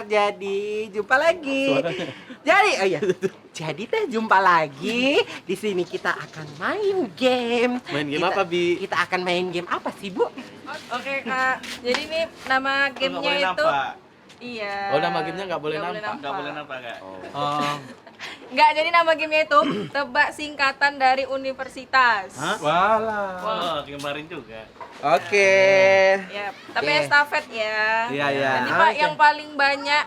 jadi jumpa lagi. Jadi, oh iya. Jadi teh jumpa lagi. Di sini kita akan main game. Main game apa, Bi? Kita akan main game apa sih, Bu? Oke Kak, jadi ini nama gamenya itu iya. Oh, nama gamenya nggak boleh nampak. Nggak boleh nampak, Kak. Oh. Nggak, jadi nama gamenya itu tebak singkatan dari universitas. Hah? Walah. Oh, kemarin juga. Oke. Ya, tapi Oke. estafet ya. Iya, iya. Jadi Pak, Oke. yang paling banyak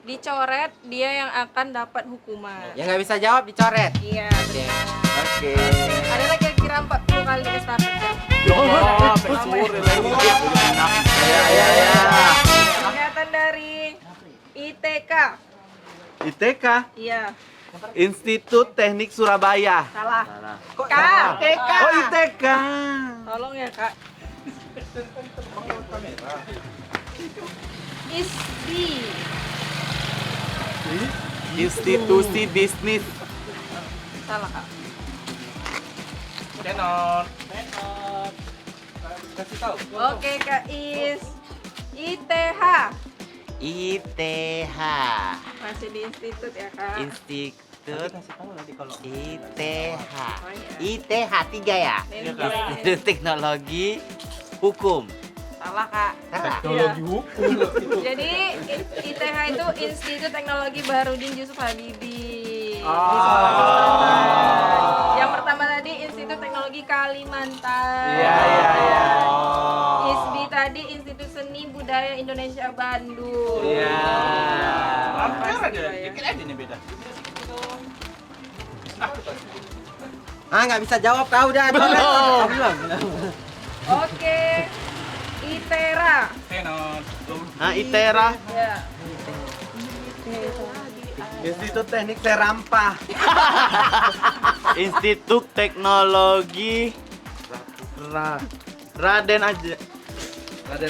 dicoret dia yang akan dapat hukuman. Yang nggak bisa jawab dicoret. Iya. Oke. benar. Oke. Adalah kira-kira 40 kali estafet ya. Ya. Singkatan dari ITK. ITK, Iya, Institut Teknik Surabaya. salah. Kok Kak. TK? Oh, ITK. Tolong ya Kak. ISBI. Institusi Bisnis. Salah Kak. Tenon. Kasih tahu. Oke Kak ITH. ITH. Masih di institut ya Kak. Institut ITH. Oh, iya. ITH 3 ya? Institut Teknologi Hukum. Salah Kak. Salah. Teknologi hukum. Jadi ITH itu Institut Teknologi Baharudin Yusuf Habibie. Di Semarang, Banten. Yang pertama tadi Institut Teknologi Kalimantan. Iya. ISBI tadi Institut Seni Budaya Indonesia Bandung. Iya. Hampir Pasti aja, lah ya. dikit aja nih beda. Nggak bisa jawab kau udah. Belum. Oke. ITERA. Tenon. ITERA, Ya. Institut Teknik Serampah. Institut Teknologi Raden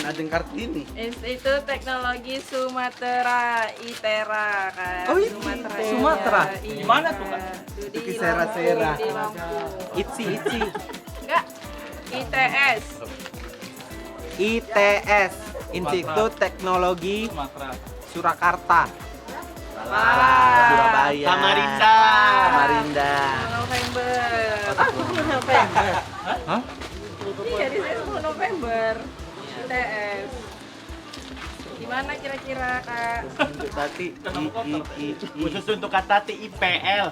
Ajeng Kartini. Institut Teknologi Sumatera, ITERA kan. Oh, itu Sumatera. Sumatera. Iya. Gimana tuh, Kak? Itu Itu di Sera-Sera. Di Lampung. ITSI. Enggak. ITS. ITS. Institut Teknologi Sumatera. Surakarta. Salah. Surabaya. Samarinda. November. November. Hah? Iya, di sini 10 November. ITS. Gimana kira-kira Kak? Untuk tadi Khusus untuk kata IPL.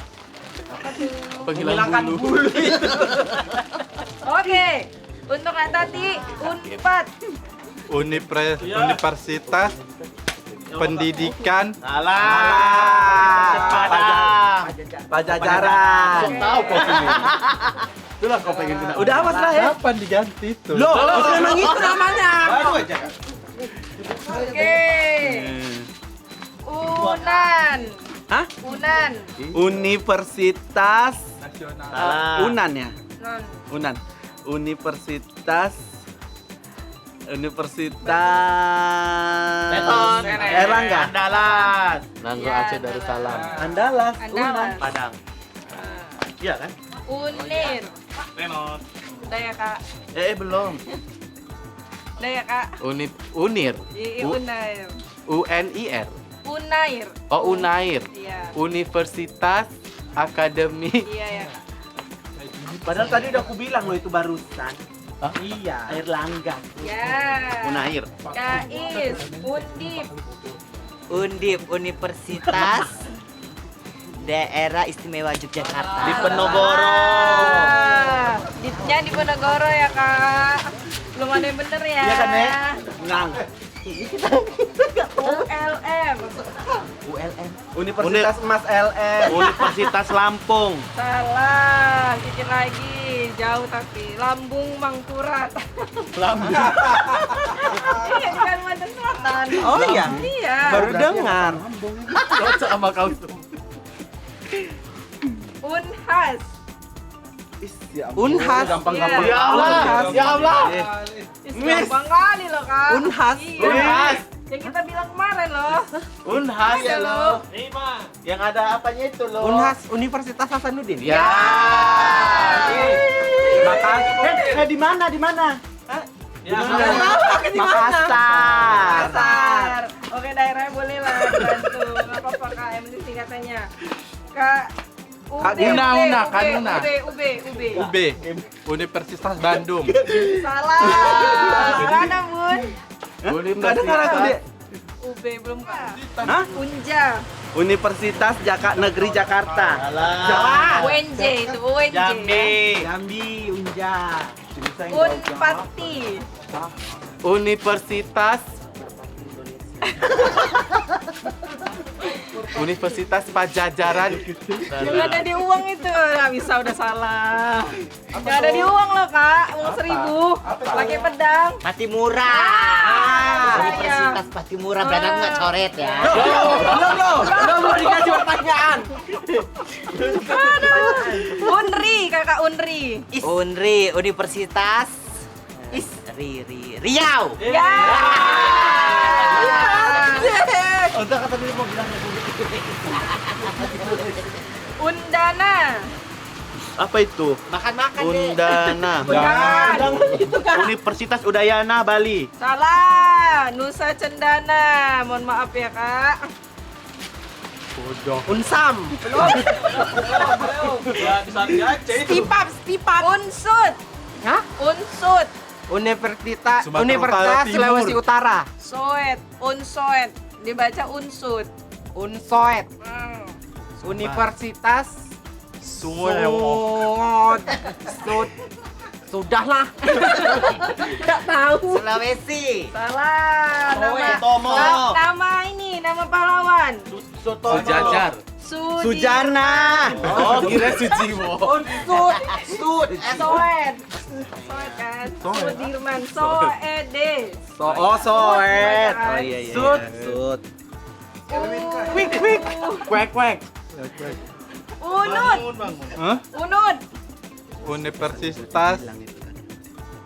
Apa tuh? Menghilangkan bulu. Oke. Untuk Kak Tati, Unpad. Universitas Pendidikan salah. Pajajaran. Sok tahu kau sini. Itulah kau pengen kena. Udah awas lah ya. kapan diganti itu? Loh, memang itu namanya. Baru aja, Kak. Oke. Unan. Hah? Unan. Universitas Nasional. Unan ya? Non. Unan. Universitas Tenon. Erlangga. Andalas. Nanggo Ya, Aceh Darussalam. Andalas. Andalas. Padang. Iya kan? Unir. Tenon. Udah ya Kak. Belum. Udah ya Kak. Unir. Unair. UNIR. Unair. Oh, Unair. Iya. Universitas Akademi. Iya ya. Padahal tadi udah aku bilang loh itu barusan. Hah? Iya. Erlangga. Ya. Unair. Kais. Undip. Undip Universitas Daerah Istimewa Yogyakarta. Di Penogoro. Dipnya di Penogoro ya Kak. Belum ada yang bener ya. Iya kan, Nek? Nang. ULM. ULM. Universitas Mas LM. Universitas Lampung. Salah. Sedikit lagi. Jauh tapi. Lambung Mangkurat. Lampung. Iya di Kalimantan Selatan. Oh iya. Iya. Baru dengar. Cocok sama kau tuh. Unhas. Unhas. Gampang-gampang. Iya. Ya Allah. Ya Allah. Gampang kali loh Kak. Unhas. Iya. Unhas. Yang kita bilang kemarin loh. Unhas Iya loh. Yang ada apanya itu loh. Unhas Universitas Hasanuddin. Ya. Makasih. Di mana? Di mana? Ya, Makassar. Makassar. Oke daerah boleh lah bantu. Nggak apa-apa Kak, yang penting singkatannya. Kak Kak Una, Kak Una. UB. UB, Universitas Bandung. Salah. Mana Bun? Universitas UB belum Kak. Hah? Unja. Universitas Negeri Jakarta. UNJ itu UNJ. Jambi, Unja. Unpati. Universitas Pajajaran. Yang ada di uang itu nggak bisa udah salah. Yang ada di uang loh Kak, uang 1.000. Pakai pedang. Patimura. Universitas Patimura, berarti aku nggak coret ya. Belum dikasih pertanyaan. Unri, Kakak Unri. Unri, Universitas Riau. Ya. Udah kata dia mau bilang Undana. apa itu? Makan-makan deh. Undana. Universitas Udayana Bali. Salah. Nusa Cendana. Mohon maaf ya Kak. Unsam. Stipap. Unsut. Hah? Unsut. Universitas Sumatera Utara Timur. Sulawesi Utara. Unsoet. Dibaca unsut. Unsoet. Hmm. Universitas Sud. Sudahlah. Enggak tahu. Sulawesi. Salah. Tomo. Nama pahlawan. Sejajar. Sujana. Oh, kira Sujiwo. Sud. Soet kan? Sudirman. Soede. Soet. Oh, iya. Sud. Sud. Kwek. Unut. Hah? Unut. Universitas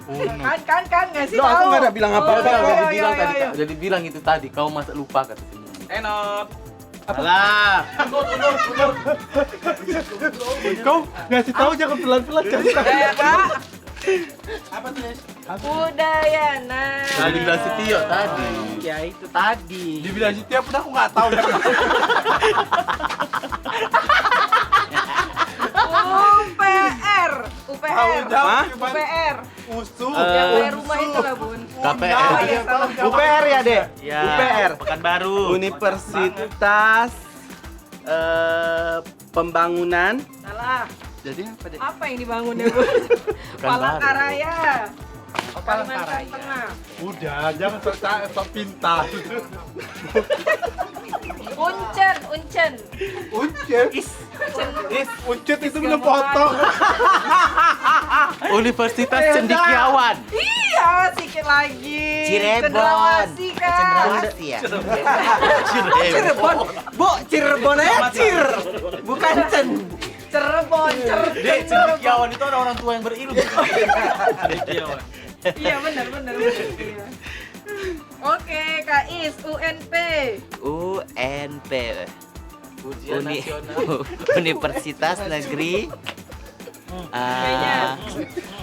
Unut. Kan ngasih Loh, tahu. aku nggak ada bilang apa-apa. Yo. Jadi bilang itu tadi, kau masa lupa kata semua. Enot. Salah. Kau ngasih tahu jangan pelan-pelan kasih tahu. Kak. Udayana. Tadi bilang Setio tadi. Ya itu tadi. Dibilang Sitiap pun aku nggak tahu. UPR. Usu. Yang punya rumah itu lah Bun. KPR. iya, salah. UPR ya, Dek? Ya. UPR. Pekanbaru. Universitas Pembangunan. Salah. Jadi apa, Dek? Apa yang dibangun ya Bun? Palangkaraya. Kalimantan Tengah. Udah, jangan sok pintar. Uncen. Uncet. Uncet itu belum potong. Universitas Cendekiawan. Iya, sedikit lagi. Cirebon. Cendrawasih kan. Cendrawasih ya. Cirebon. Bu, Cirebon aja Cir. Bukan Cen. Cirebon. Dek, Cendekiawan itu orang tua yang berilmu. Iya, benar. Iya. Oke, Kak Is, UNP. UNP. Ujian Uni- nasional. Universitas Negeri Kayaknya.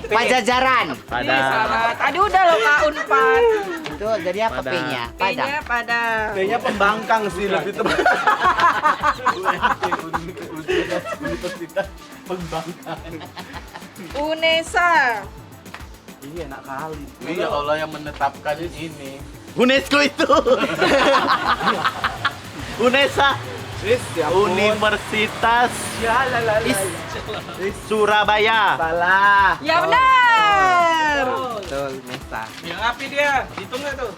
Pajajaran. Ih, salah. Tadi udah loh Kak Unpad. Itu jadi apa P-nya? Padang. Kayaknya pada. Kayaknya Pembangkang sih lebih tepat. Universitas Pembangkang. UNESA. Iya, enak kali. Iya, Allah yang menetapkan ini. UNESCO itu. UNESA. Universitas Surabaya. Salah. Ya benar. Betul, Nesa. Yang api dia. Hitung nggak tuh?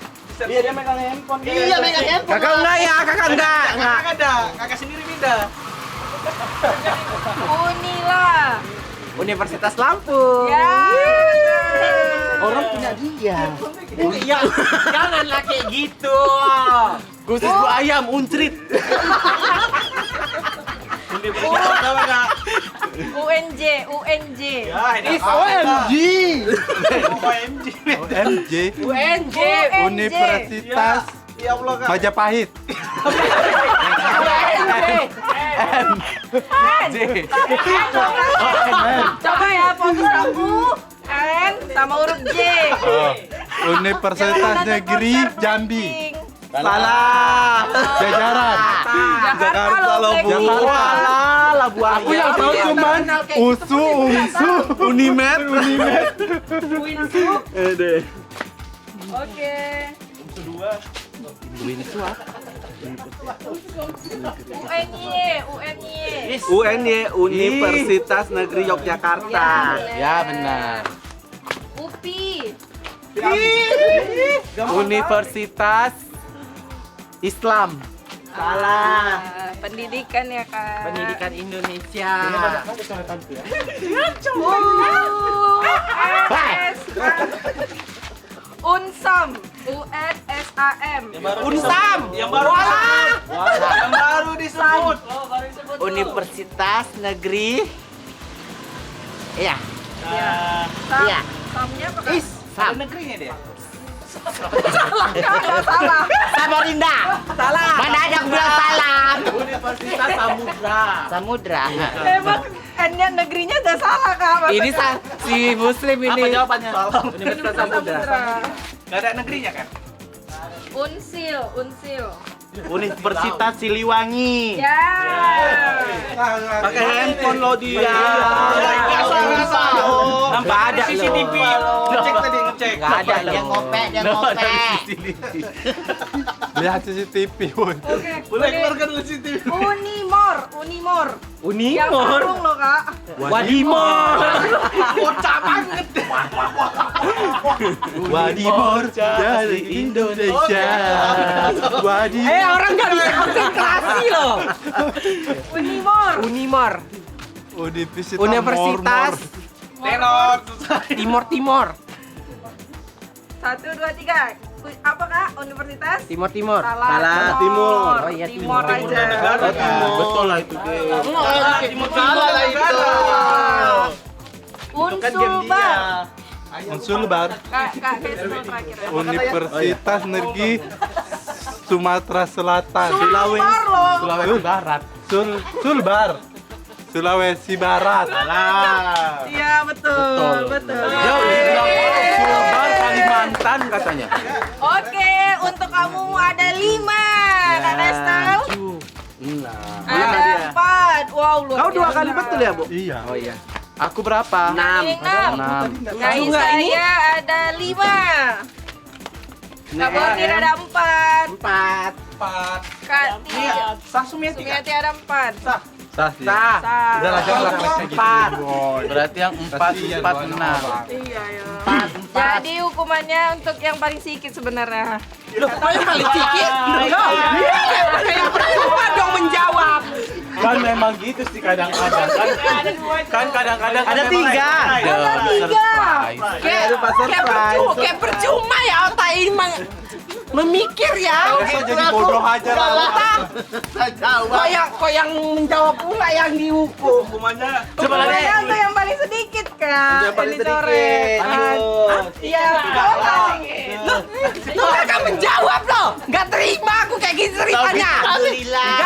Iya, dia megang handphone. Iya, megang handphone. Kakak enggak ya, kakak enggak. Kakak ada. Kakak sendiri pindah. Unila. Universitas Lampung. Ya. Orang punya dia. Ya, janganlah kayak gitu. Khusus bu ayam, uncrit. Universitas apa enggak? UNJ. Ya, ini OMG. OMG. OMG. UNJ. Universitas Ya Allah, Kak. Majapahit. J. Coba ya, fokus kamu. N sama huruf J. Universitas Negeri Jambi. Salah. Jajaran. Jakarta loh, Salah, Labuan. Aku yang tahu cuman USU, UMSU, Unimed. Oke. UNY. UNY, Universitas Negeri Yogyakarta. Ya benar. UPI. Universitas Islam. Salah. Pendidikan ya kan. Pendidikan Indonesia. Unsam. UNSAM. Unsam. Yang baru disebut. Yang baru disebut. Universitas Negeri. Iya. Iya. Samnya apa? Ada negerinya dia. Salah kan? Salah. Samarinda. Salah. Mana ada yang bilang salam? Universitas Samudra. Samudra. Emang N-nya negerinya udah salah kak. Ini si Muslim ini. Apa jawabannya? Universitas Samudra. Gak ada negerinya kan? Unsil. Universitas Siliwangi. Ya. Pakai handphone lo dia. Nggak ada CCTV. Ngecek tadi, ngecek. Nggak ada Dia ngopek, dia ngopek. Lihat CCTV, woy. Oke. Boleh keluarkan CCTV. Unimor. Yang Unimor. sarung loh kak. Wadimor. Kocak banget. Wadimor dari Indonesia. Wadimor. Orang nggak bisa konsentrasi loh. Unimor. Universitas Tenor. Timor. 1, 2, 3. Apa kak? Universitas? Timor. Salah. Timur. Oh iya, Timor Timor. aja. Betul lah itu deh. Salah lah itu. Unsulbar. Unsulbar. Kak Kesno terakhir ya. Universitas Negeri Sumatera Selatan. Sulbar loh. Sulawesi Barat. Sulbar. Sulawesi Barat. Salah. Iya betul. Ya bilang Sulbar Kalimantan katanya. Oke, untuk kamu ada 5. Kak Nestal. Ada 4. Wow, luar Kau 2 biasa. kali betul ya, Bu? Iya. Oh iya. Aku berapa? 6. 6. Dari saya ada 5. Kak Bordir ada 4. 4. Kak Tia. Sumiati ada 4. Sah. Sah. Udah lah, jangan kayak gitu, boy. Berarti yang 4, 4, 6. Iya ya. Jadi hukumannya untuk yang paling sedikit sebenarnya. Kok yang paling sedikit? Yang percuma dong menjawab. Kan memang gitu sih kadang-kadang kan kadang-kadang Ada 3. Kayak percuma ya otak ini memikir ya. Masa jadi bodoh aja lah. Kok yang menjawab pula yang dihukum. Hukumannya. Hukumannya untuk yang paling sedikit kak. Yang paling Yang dicoret. sedikit. Iya. Lo gak menjawab lo. Gak terima aku kayak gitu ceritanya. Alhamdulillah.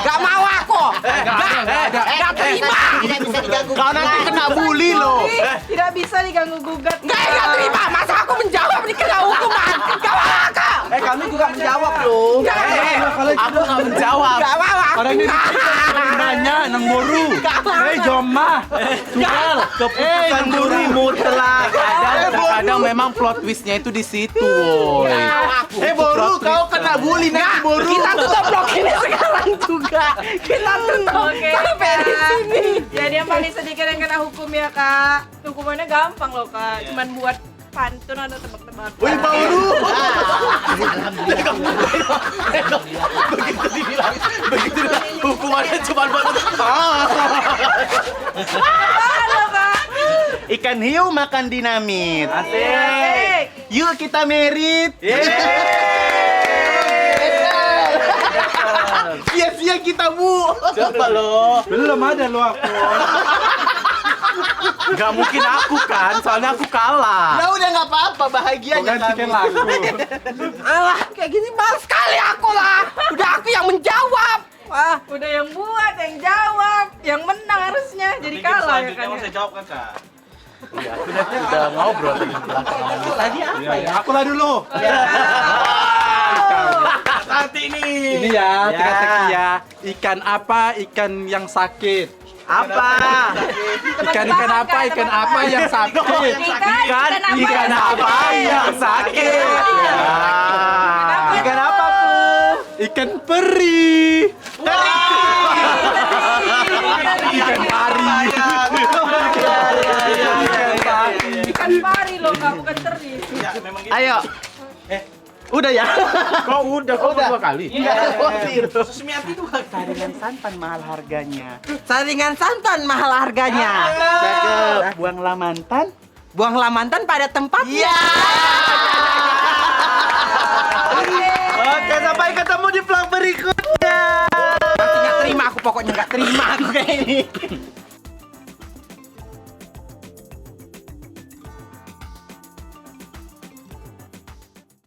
Gak mau aku. Gak terima. Tidak bisa diganggu. Kau nanti kena bully lo. Tidak bisa diganggu gugat. Gak terima. Masa aku menjawab dikena hukuman. Gak mau aku. Kami juga menjawab loh. Aku nggak menjawab. Gak mau aku. Orang ini nanya nang boru. Jomah. Tukal. Keputusan juri mutlak. Kadang memang plot twistnya itu di situ, woy. Boru, kau kena bully nanti Boru. Kita tutup vlog ini sekarang juga. Kita tutup. Oke. Sampai di sini. Jadi yang paling sedikit yang kena hukum ya kak. Hukumannya gampang loh kak. Cuman buat pantun atau tebak-tebakan. Wih, Boru. Begitu hukumannya cuma buat Halo kak. Ikan hiu makan dinamit. Asik. Yuk kita merit. Sia-sia kita, Bu. coba lo. Belum ada lo aku. Gak mungkin aku kan, soalnya aku kalah. Nah, udah nggak apa-apa, bahagia aja Gantikan kami. lagu. Alah, kayak gini males sekali aku lah. Udah aku yang menjawab. Wah, Udah yang buat, yang jawab, yang menang harusnya. Jadi kalah ya kan. Saya jawab kakak. Iya, aku udah ngobrol tadi di belakang. tadi apa ya? Aku lah dulu. Ya. nanti nih. Ini ya, teka-teki ya. Ikan apa ikan yang sakit? Apa? Ikan apa ikan apa yang sakit? Ikan apa yang sakit? Ikan apa, Bu? Ikan peri. Ikan pari. Ikan pari loh, nggak bukan teri. Ya, memang gitu. Ayo. Udah ya? Kok udah, kok dua kali? Susmiati itu saringan santan mahal harganya. Saringan santan mahal harganya. Cakep. Buang lamantan. Buang lamantan pada tempatnya. Oke, sampai ketemu di vlog berikutnya. Pasti nggak terima aku, pokoknya nggak terima aku kayak ini.